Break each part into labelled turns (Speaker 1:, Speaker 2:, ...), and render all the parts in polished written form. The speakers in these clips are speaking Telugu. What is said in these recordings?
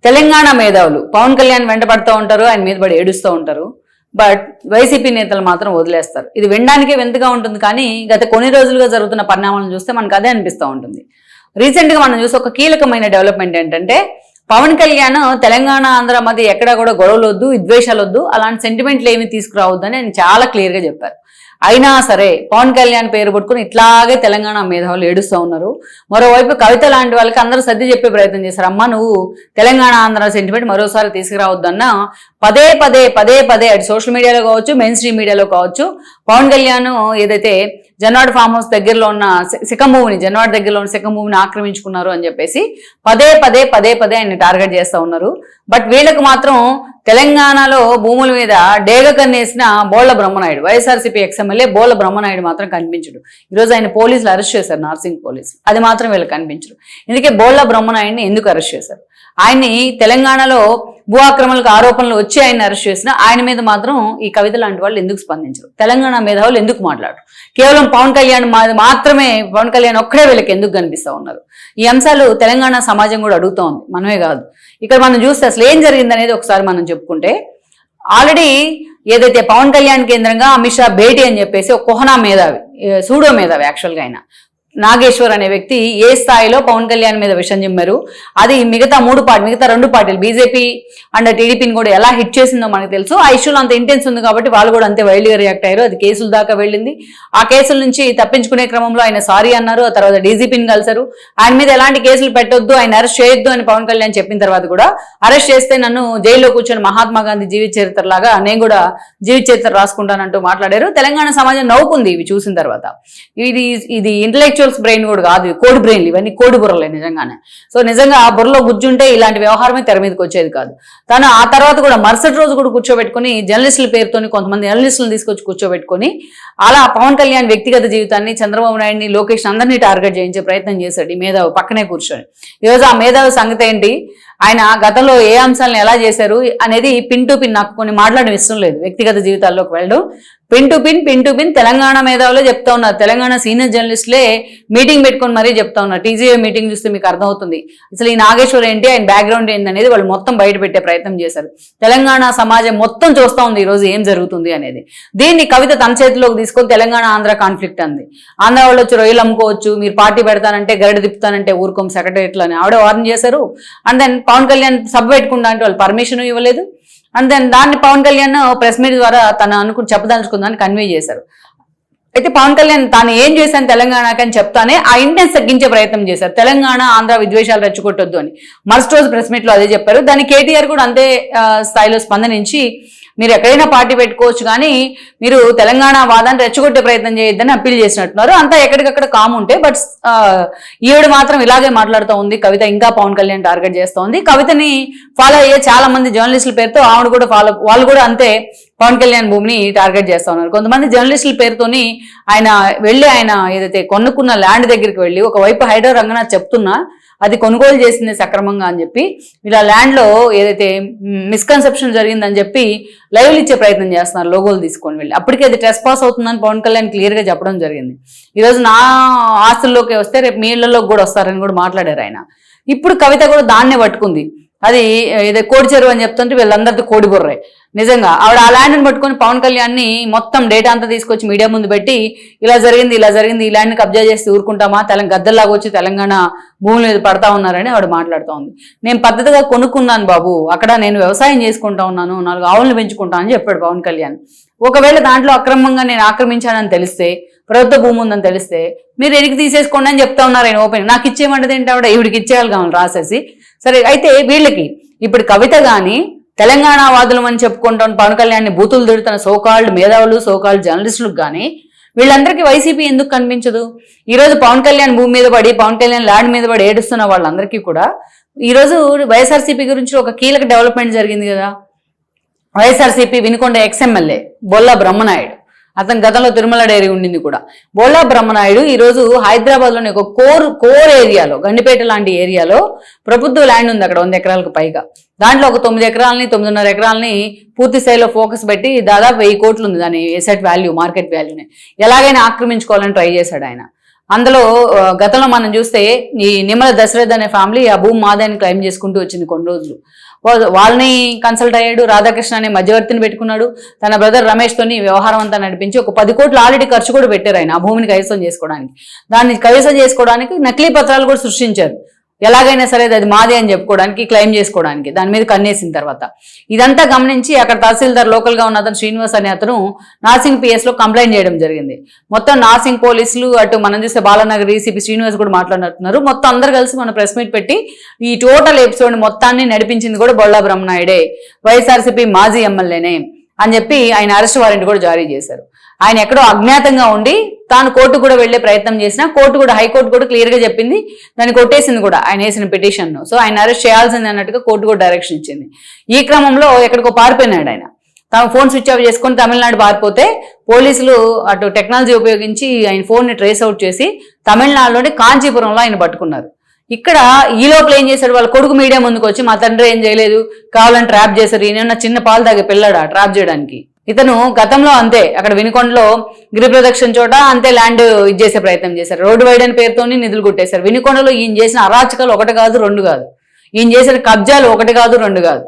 Speaker 1: తెలంగాణ మేధావులు పవన్ కళ్యాణ్ వెంట పడుతూ ఉంటారు, ఆయన మీద పడి ఏడుస్తూ ఉంటారు. బట్ వైసీపీ నేతలు మాత్రం వదిలేస్తారు. ఇది వినడానికే వింతగా ఉంటుంది, కానీ గత కొన్ని రోజులుగా జరుగుతున్న పరిణామాలను చూస్తే మనకు అదే అనిపిస్తూ ఉంటుంది. రీసెంట్గా మనం చూసి ఒక కీలకమైన డెవలప్మెంట్ ఏంటంటే, పవన్ కళ్యాణ్ తెలంగాణ ఆంధ్ర మధ్య ఎక్కడా కూడా గొడవలు వద్దు, విద్వేషాలు వద్దు, అలాంటి సెంటిమెంట్లు ఏమి తీసుకురావద్దని ఆయన చాలా క్లియర్గా చెప్పారు. అయినా సరే పవన్ కళ్యాణ్ పేరు పట్టుకుని ఇట్లాగే తెలంగాణ మేధావులు ఏడుస్తూ ఉన్నారు. మరోవైపు కవిత లాంటి వాళ్ళకి అందరూ సర్ది చెప్పే ప్రయత్నం చేశారు. అమ్మ నువ్వు తెలంగాణ ఆంధ్ర సెంటిమెంట్ మరోసారి తీసుకురావద్దన్న పదే పదే పదే పదే అటు సోషల్ మీడియాలో కావచ్చు, మెయిన్ స్ట్రీమ్ మీడియాలో కావచ్చు, పవన్ కళ్యాణ్ ఏదైతే జన్వాడ ఫామ్ హౌస్ దగ్గరలో ఉన్న జన్వాడ దగ్గరలో ఉన్న సిక్కం భూమిని ఆక్రమించుకున్నారు అని చెప్పేసి పదే పదే పదే పదే ఆయన టార్గెట్ చేస్తూ ఉన్నారు. బట్ వీళ్ళకు మాత్రం తెలంగాణలో భూముల మీద డేగ కన్నేసిన బోళ్ల బ్రహ్మనాయుడు, వైఎస్ఆర్సీపీ ఎక్స్ఎమ్మెల్యే బోళ్ల బ్రహ్మనాయుడు మాత్రం కనిపించడు. ఈరోజు ఆయన పోలీసులు అరెస్ట్ చేశారు, నార్సింగ్ పోలీసులు. అది మాత్రం వీళ్ళకి కనిపించరు. ఇందుకే బోళ్ల బ్రహ్మనాయుడిని ఎందుకు అరెస్ట్ చేశారు? ఆయన్ని తెలంగాణలో భూ ఆక్రమణలకు ఆరోపణలు వచ్చి ఆయన అరెస్ట్ చేసిన ఆయన మీద మాత్రం ఈ కవిత లాంటి వాళ్ళు ఎందుకు స్పందించరు? తెలంగాణ మేధావులు ఎందుకు మాట్లాడరు? కేవలం పవన్ కళ్యాణ్ మాత్రమే, పవన్ కళ్యాణ్ ఒక్కడే వీళ్ళకి ఎందుకు కనిపిస్తూ ఉన్నారు? ఈ అంశాలు తెలంగాణ సమాజం కూడా అడుగుతూ ఉంది, మనమే కాదు. ఇక్కడ మనం చూస్తే అసలు ఏం జరిగింది అనేది ఒకసారి మనం చెప్పుకుంటే, ఆల్రెడీ ఏదైతే పవన్ కళ్యాణ్ కేంద్రంగా అమిత్ షా భేటీ అని చెప్పేసి ఒక కుహనా మేధావి, సూడో మేధావి యాక్చువల్గా ఆయన నాగేశ్వర్ అనే వ్యక్తి ఏ స్థాయిలో పవన్ కళ్యాణ్ మీద విషం చిమ్మారు, అది మిగతా రెండు పార్టీలు బీజేపీ అండ్ టీడీపీని కూడా ఎలా హిట్ చేసిందో మనకు తెలుసు. ఆ ఇష్యూలో అంత ఇంటెన్స్ ఉంది కాబట్టి వాళ్ళు కూడా అంతే వైల్డ్గా రియాక్ట్ అయ్యారు. అది కేసుల దాకా వెళ్ళింది. ఆ కేసుల నుంచి తప్పించుకునే క్రమంలో ఆయన సారీ అన్నారు. ఆ తర్వాత డీజీపీని కలిసారు. ఆయన మీద ఎలాంటి కేసులు పెట్టొద్దు, ఆయన అరెస్ట్ చేయొద్దు అని పవన్ కళ్యాణ్ చెప్పిన తర్వాత కూడా అరెస్ట్ చేస్తే నన్ను జైల్లో కూర్చొని మహాత్మా గాంధీ జీవిత చరిత్ర లాగా నేను కూడా జీవిత చరిత్ర రాసుకుంటానంటూ మాట్లాడారు. తెలంగాణ సమాజం నవ్వుకుంది ఇవి చూసిన తర్వాత. ఇది ఇంటలెక్చువల్ బ్రెయిన్ కూడా కాదు, కోడి బ్రెయిన్లు, ఇవన్నీ కోడి బుర్రలే నిజంగానే. సో నిజంగా ఆ బుర్రలో గుజ్జుంటే ఇలాంటి వ్యవహారమే తెర మీదకి వచ్చేది కాదు. తను ఆ తర్వాత కూడా మరుసటి రోజు కూడా కూర్చోబెట్టుకుని జర్నలిస్టుల పేరుతోని కొంతమంది జర్నలిస్టులను తీసుకొచ్చి కూర్చోబెట్టుకుని అలా పవన్ కళ్యాణ్ వ్యక్తిగత జీవితాన్ని, చంద్రబాబు నాయుడిని, లోకేష్ అందరినీ టార్గెట్ చేయించే ప్రయత్నం చేశాడు ఈ మేధావి పక్కనే కూర్చొని. ఈరోజు ఆ మేధావి సంగతి ఏంటి, ఆయన గతంలో ఏ అంశాలను ఎలా చేశారు అనేది పిన్ టు పిన్, నాకు కొన్ని మాట్లాడడం ఇష్టం లేదు వ్యక్తిగత జీవితాల్లోకి వెళ్ళడం. పిన్ టు పిన్ తెలంగాణ మేధావులే చెప్తా ఉన్నారు. తెలంగాణ సీనియర్ జర్నలిస్టులే మీటింగ్ పెట్టుకొని మరీ చెప్తా ఉన్నారు. టీజీఏ మీటింగ్ చూస్తే మీకు అర్థమవుతుంది అసలు ఈ నాగేశ్వర్ ఏంటి, ఆయన బ్యాక్గ్రౌండ్ ఏంటి అనేది వాళ్ళు మొత్తం బయట పెట్టే ప్రయత్నం చేశారు. తెలంగాణ సమాజం మొత్తం చూస్తూ ఉంది ఈరోజు ఏం జరుగుతుంది అనేది. దీన్ని కవిత తన చేతిలోకి తీసుకొని తెలంగాణ ఆంధ్ర కాన్ఫ్లిక్ట్ అంది. ఆంధ్ర వాళ్ళు వచ్చి రొయ్యలు అమ్ముకోవచ్చు, మీరు పార్టీ పెడతానంటే గరడ తిప్పుతానంటే ఊరుకోం సెక్రటరియట్లో అని ఆవిడ వార్న్ చేశారు. అండ్ దెన్ పవన్ కళ్యాణ్ సభ పెట్టుకుంటా అంటే వాళ్ళు పర్మిషన్ ఇవ్వలేదు. అండ్ దెన్ దాన్ని పవన్ కళ్యాణ్ ప్రెస్ మీట్ ద్వారా తను అనుకుని చెప్పదలుచుకుందాన్ని కన్వే చేశారు. అయితే పవన్ కళ్యాణ్ తాను ఏం చేశాను తెలంగాణకి అని చెప్తానే ఆ ఇంటెన్స్ తగ్గించే ప్రయత్నం చేశారు. తెలంగాణ ఆంధ్ర విద్వేషాలు రెచ్చగొట్టొద్దు అని మరుసటి రోజు ప్రెస్ మీట్ లో అదే చెప్పారు. దాన్ని కేటీఆర్ కూడా అంతే స్థాయిలో స్పందనించి మీరు ఎక్కడైనా పార్టీ పెట్టుకోవచ్చు కానీ మీరు తెలంగాణ వాదాన్ని రెచ్చగొట్టే ప్రయత్నం చేయొద్దని అప్పీల్ చేసినట్టున్నారు. అంతా ఎక్కడికక్కడ కామ్ ఉంటే, బట్ ఈవిడ మాత్రం ఇలాగే మాట్లాడుతూ ఉంది. కవిత ఇంకా పవన్ కళ్యాణ్ టార్గెట్ చేస్తూ ఉంది. కవితని ఫాలో అయ్యే చాలా మంది జర్నలిస్టుల పేరుతో ఆవిడ కూడా వాళ్ళు కూడా అంతే పవన్ కళ్యాణ్ భూమిని టార్గెట్ చేస్తూ ఉన్నారు. కొంతమంది జర్నలిస్టుల పేరుతోని ఆయన ఏదైతే కొనుక్కున్న ల్యాండ్ దగ్గరికి వెళ్ళి ఒకవైపు హైడ్రో రంగనాథ్ చెప్తున్నా అది కొనుగోలు చేసింది సక్రమంగా అని చెప్పి ఇలా ల్యాండ్లో ఏదైతే మిస్కన్సెప్షన్ జరిగిందని చెప్పి లైవ్లు ఇచ్చే ప్రయత్నం చేస్తున్నారు లోగోలు తీసుకొని వెళ్ళి. అప్పటికే అది ట్రెస్ పాస్ అవుతుందని పవన్ కళ్యాణ్ క్లియర్గా చెప్పడం జరిగింది. ఈరోజు నా ఆస్తుల్లోకి వస్తే రేపు మీ ఇళ్లలోకి కూడా వస్తారని కూడా మాట్లాడారు ఆయన. ఇప్పుడు కవిత కూడా దాన్నే పట్టుకుంది. అది ఏదో కోడి చెరువు అని చెప్తుంటే వీళ్ళందరితో కోడి బుర్రే. నిజంగా ఆవిడ ఆ ల్యాండ్ని పట్టుకొని పవన్ కళ్యాణ్ని మొత్తం డేటా అంతా తీసుకొచ్చి మీడియా ముందు పెట్టి ఇలా జరిగింది ఈ ల్యాండ్ని కబ్జా చేసి ఊరుకుంటామా, గద్దల్లాగా వచ్చి తెలంగాణ భూముల మీద పడతా ఉన్నారని ఆవిడ మాట్లాడుతూ ఉంది. నేను పద్ధతిగా కొనుక్కున్నాను బాబు, అక్కడ నేను వ్యవసాయం చేసుకుంటా ఉన్నాను, 4 ఆవులను పెంచుకుంటా అని చెప్పాడు పవన్ కళ్యాణ్. ఒకవేళ దాంట్లో అక్రమంగా నేను ఆక్రమించానని తెలిస్తే, ప్రభుత్వ భూమి ఉందని తెలిస్తే మీరు ఎనికి తీసేసుకోండి అని చెప్తా ఉన్నారు ఆయన ఓపెన్. నాకు ఇచ్చేయమంటది ఏంటి ఆవిడ, ఈవిడికి ఇచ్చేయాలి కావాలి రాసేసి. సరే అయితే వీళ్ళకి ఇప్పుడు కవిత కానీ తెలంగాణ వాదులం అని చెప్పుకుంటాం పవన్ కళ్యాణ్ని బూతులు తిడుతున్న సోకాల్డ్ మేధావులు, సోకాల్డ్ జర్నలిస్టులకు కానీ వీళ్ళందరికీ వైసీపీ ఎందుకు కనిపించదు? ఈరోజు పవన్ కళ్యాణ్ భూమి మీద పడి, పవన్ కళ్యాణ్ ల్యాండ్ మీద పడి ఏడుస్తున్న వాళ్ళందరికీ కూడా ఈరోజు వైఎస్ఆర్సీపీ గురించి ఒక కీలక డెవలప్మెంట్ జరిగింది కదా. వైఎస్ఆర్సీపీ వినుకొండ ఎక్స్ఎమ్మెల్యే బొల్లా బ్రహ్మనాయుడు, అతను గతంలో తిరుమల డైరీ ఉండింది కూడా. బొల్లా బ్రహ్మనాయుడు ఈరోజు హైదరాబాద్లోని ఒక కోర్ ఏరియాలో, గండిపేట లాంటి ఏరియాలో ప్రభుత్వ ల్యాండ్ ఉంది అక్కడ 100 ఎకరాలకు పైగా. దాంట్లో ఒక 9 ఎకరాలని 9.5 ఎకరాలని పూర్తి స్థాయిలో ఫోకస్ పెట్టి దాదాపు 1000 కోట్లు ఉంది దాని ఎసెట్ వాల్యూ, మార్కెట్ వాల్యూని ఎలాగైనా ఆక్రమించుకోవాలని ట్రై చేశాడు ఆయన. అందులో గతంలో మనం చూస్తే ఈ నిమ్మల దశరథ్ అనే ఫ్యామిలీ ఆ భూమి మాదని క్లెయిమ్ చేసుకుంటూ వచ్చింది కొన్ని రోజులు. వాళ్ళని కన్సల్ట్ అయ్యాడు, రాధాకృష్ణ అనే మధ్యవర్తిని పెట్టుకున్నాడు, తన బ్రదర్ రమేష్ తోని వ్యవహారం అంతా నడిపించి ఒక 10 కోట్లు ఆల్రెడీ ఖర్చు కూడా పెట్టారు ఆయన ఆ భూమిని కైవసం చేసుకోవడానికి. దాన్ని కైవసం చేసుకోవడానికి నకిలీ పత్రాలు కూడా సృష్టించారు, ఎలాగైనా సరే అది మాదే అని చెప్పుకోవడానికి, క్లెయిమ్ చేసుకోవడానికి, దాని మీద కన్నేసిన తర్వాత. ఇదంతా గమనించి అక్కడ తహసీల్దార్ లోకల్ గా ఉన్న అతను శ్రీనివాస్ అనే అతను నార్సింగ్ PS లో కంప్లైంట్ చేయడం జరిగింది. మొత్తం నార్సింగ్ పోలీసులు, అటు మనం చూస్తే బాలానగర్ ECP శ్రీనివాస్ కూడా మాట్లాడుతున్నారు. మొత్తం అందరు కలిసి మన ప్రెస్ మీట్ పెట్టి ఈ టోటల్ ఎపిసోడ్ మొత్తాన్ని నడిపించింది కూడా బొల్లా బ్రహ్మనాయుడే, వైఎస్ఆర్సీపీ మాజీ ఎమ్మెల్యేనే అని చెప్పి ఆయన అరెస్ట్ వారెంట్ కూడా జారీ చేశారు. ఆయన ఎక్కడో అజ్ఞాతంగా ఉండి తాను కోర్టు కూడా వెళ్లే ప్రయత్నం చేసినా కోర్టు కూడా, హైకోర్టు కూడా క్లియర్ గా చెప్పింది, దాన్ని కొట్టేసింది కూడా ఆయన వేసిన పిటిషన్ ను. సో ఆయన అరెస్ట్ చేయాల్సింది అన్నట్టుగా కోర్టు కూడా డైరెక్షన్ ఇచ్చింది. ఈ క్రమంలో ఎక్కడికో పారిపోయినాడు ఆయన. తాను ఫోన్ స్విచ్ ఆఫ్ చేసుకుని తమిళనాడు పారిపోతే పోలీసులు అటు టెక్నాలజీ ఉపయోగించి ఆయన ఫోన్ ని ట్రేస్ అవుట్ చేసి తమిళనాడులోని కాంచీపురంలో ఆయన పట్టుకున్నారు. ఇక్కడ ఈ లోపల ఏం చేశాడు, వాళ్ళ కొడుకు మీడియా ముందుకు వచ్చి మా తండ్రి ఏం చేయలేదు, కావాలని ట్రాప్ చేశారు, ఈయన చిన్న పాలు తాగే పిల్లాడా ట్రాప్ చేయడానికి. ఇతను గతంలో అంతే అక్కడ వినుకొండలో గిరి ప్రదక్షిణ చోట అంతే ల్యాండ్ ఇచ్చేసే ప్రయత్నం చేశారు, రోడ్డు వైడ్ అని పేరుతోని నిధులు కొట్టేశారు. వినుకొండలో ఈయన చేసిన అరాచకాలు 1 కాదు 2 కాదు, ఈయన చేసిన కబ్జాలు 1 కాదు 2 కాదు,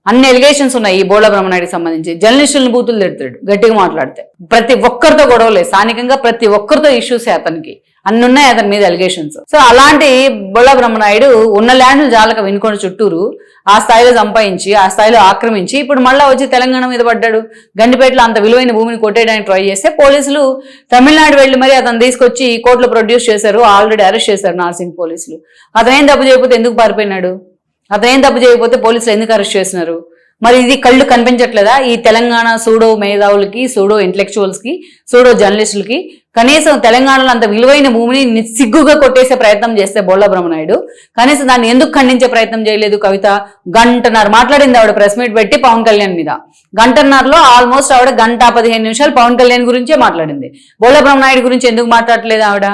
Speaker 1: అన్ని ఎలిగేషన్స్ ఉన్నాయి ఈ బోళా బ్రహ్మనాయుడికి సంబంధించి. జర్నలిస్టులను బూతులు తిడతాడు గట్టిగా మాట్లాడితే, ప్రతి ఒక్కరితో గొడవలే, స్థానికంగా ప్రతి ఒక్కరితో ఇష్యూసే అతనికి, అన్ని ఉన్నాయి అతని మీద ఎలిగేషన్స్. సో అలాంటి బొల్లా బ్రహ్మనాయుడు ఉన్న ల్యాండ్లు జాలక వినుకొండ చుట్టూరు ఆ స్థాయిలో సంపాదించి ఆ స్థాయిలో ఆక్రమించి ఇప్పుడు మళ్ళా వచ్చి తెలంగాణ మీద పడ్డాడు. గండిపేటలో అంత విలువైన భూమిని కొట్టేయడానికి ట్రై చేస్తే పోలీసులు తమిళనాడు వెళ్లి మరి అతను తీసుకొచ్చి కోర్టులో ప్రొడ్యూస్ చేశారు, ఆల్రెడీ అరెస్ట్ చేశారు నార్సింగ్ పోలీసులు. అతనేం తప్పు చేయకపోతే ఎందుకు పారిపోయినాడు, అతనేం తప్పు చేయకపోతే పోలీసులు ఎందుకు అరెస్ట్ చేసినారు? మరి ఇది కళ్ళు కనిపించట్లేదా ఈ తెలంగాణ సూడో మేధావులకి, సూడో ఇంటలెక్చువల్స్ కి, సూడో జర్నలిస్టులకి? కనీసం తెలంగాణలో అంత విలువైన భూమిని సిగ్గుగా కొట్టేసే ప్రయత్నం చేస్తే బొల్లా బ్రహ్మనాయుడు కనీసం దాన్ని ఎందుకు ఖండించే ప్రయత్నం చేయలేదు? కవిత 1.5 గంట మాట్లాడింది ఆవిడ ప్రెస్ మీట్ పెట్టి పవన్ కళ్యాణ్ మీద. 1.5 గంటలో ఆల్మోస్ట్ ఆవిడ 1:15 పవన్ కళ్యాణ్ గురించే మాట్లాడింది. బొల్లా బ్రహ్మనాయుడు గురించి ఎందుకు మాట్లాడట్లేదు ఆవిడ?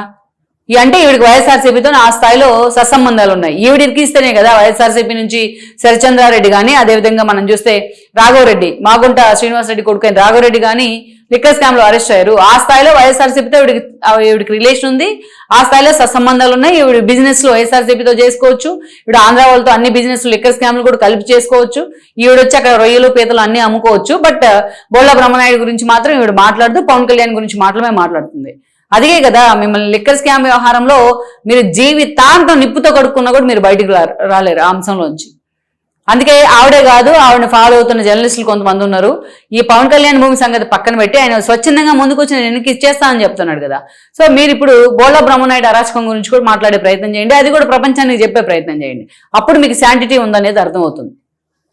Speaker 1: అంటే ఈవిడికి వైఎస్ఆర్సీపీతో ఆ స్థాయిలో సత్సంబంధాలు ఉన్నాయి. ఈవిడ ఇరికిస్తేనే కదా వైఎస్ఆర్సీపీ నుంచి శరచంద్రారెడ్డి కానీ, అదేవిధంగా మనం చూస్తే రాఘవరెడ్డి, మాగుంట శ్రీనివాసరెడ్డి కొడుకైన రాఘవరెడ్డి కానీ లిక్కర్ స్కామ్ లో అరెస్ట్ అయ్యారు. ఆ స్థాయిలో వైఎస్ఆర్సీపీతో ఈవిడికి రిలేషన్ ఉంది, ఆ స్థాయిలో సత్సంబంధాలు ఉన్నాయి. ఈవిడ బిజినెస్ లో వైఎస్ఆర్సీపీతో చేసుకోవచ్చు, ఈవిడ ఆంధ్ర వాళ్ళతో అన్ని బిజినెస్ లిక్కర్ స్కామ్లు కూడా కలిపి చేసుకోవచ్చు, ఈవిడ వచ్చి అక్కడ రొయ్యలు పీతలు అన్ని అమ్ముకోవచ్చు. బట్ బొల్లా బ్రహ్మనాయుడు గురించి మాత్రం ఈవిడ మాట్లాడుతూ పవన్ కళ్యాణ్ గురించి మాత్రమే మాట్లాడుతుంది. అదిగే కదా మిమ్మల్ని లిక్కర్ స్కామ్ వ్యవహారంలో మీరు జీవితాంతం నిప్పుతో కడుక్కున్నా కూడా మీరు బయటికి రాలేరు ఆ అంశంలోంచి. అందుకే ఆవిడే కాదు, ఆవిడని ఫాలో అవుతున్న జర్నలిస్టులు కొంతమంది ఉన్నారు. ఈ పవన్ కళ్యాణ్ భూమి సంగతి పక్కన పెట్టి ఆయన స్వచ్ఛందంగా ముందుకు వచ్చి నేను ఎన్నికి ఇచ్చేస్తా అని చెప్తున్నాడు కదా. సో మీరు ఇప్పుడు బోళా బ్రహ్మనాయుడు అరాచకం గురించి కూడా మాట్లాడే ప్రయత్నం చేయండి, అది కూడా ప్రపంచానికి చెప్పే ప్రయత్నం చేయండి. అప్పుడు మీకు శాంటిటీ ఉందనేది అర్థమవుతుంది.